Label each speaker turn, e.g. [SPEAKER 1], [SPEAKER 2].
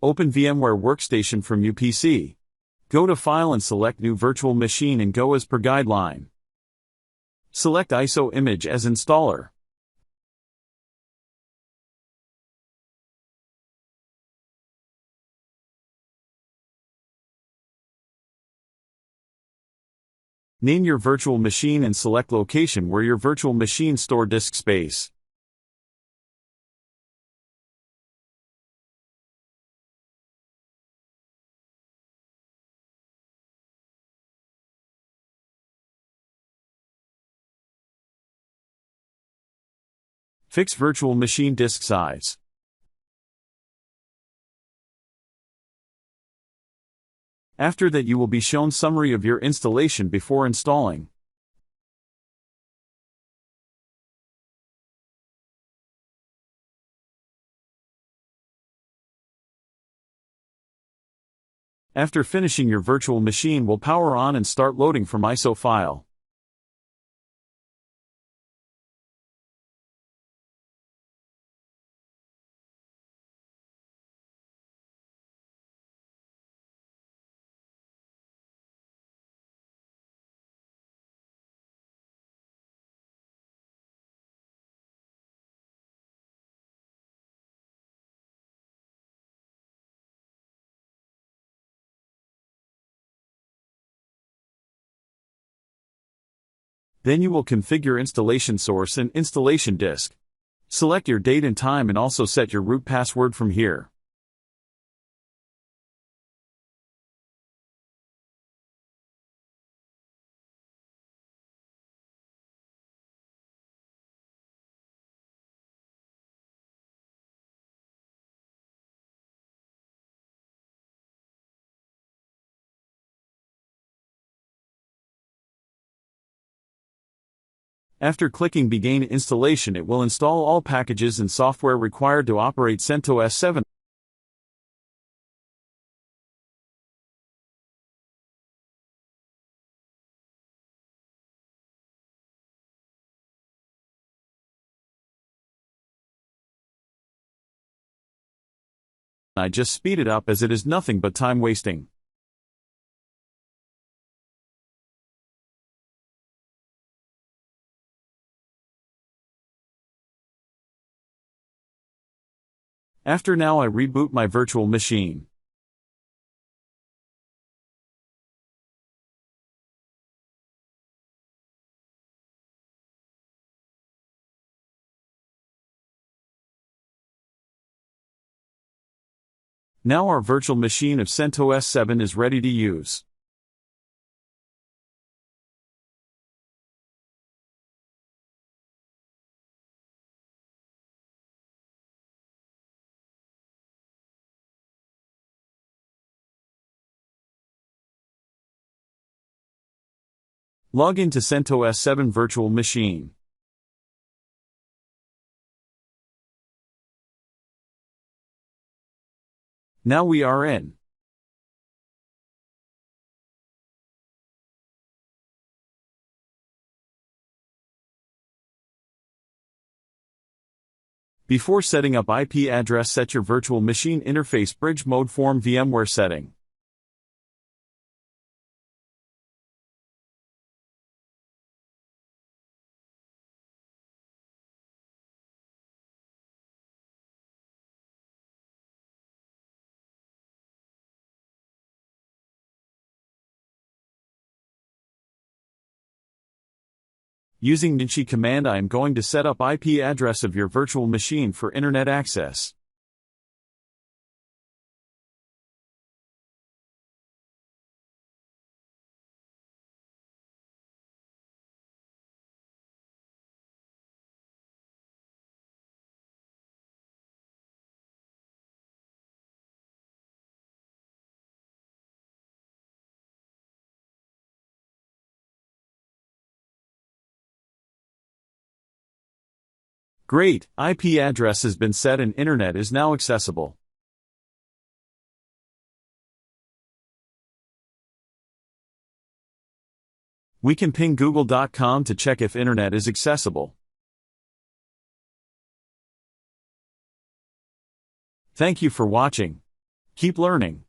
[SPEAKER 1] Open VMware Workstation from UPC. Go to File and select New Virtual Machine and go as per guideline. Select ISO image as installer. Name your virtual machine and select location where your virtual machine store disk space. Fix virtual machine disk size. After that, you will be shown summary of your installation before installing. After finishing, your virtual machine will power on and start loading from ISO file. Then you will configure installation source and installation disk. Select your date and time and also set your root password from here. After clicking Begin installation, it will install all packages and software required to operate CentOS 7. I just speed it up as it is nothing but time wasting. After now, I reboot my virtual machine. Now our virtual machine of CentOS 7 is ready to use. Log into CentOS 7 virtual machine. Now we are in. Before setting up IP address, set your virtual machine interface bridge mode form VMware setting. Using Ninchi command, I am going to set up IP address of your virtual machine for internet access. Great, IP address has been set and internet is now accessible. We can ping google.com to check if internet is accessible. Thank you for watching. Keep learning.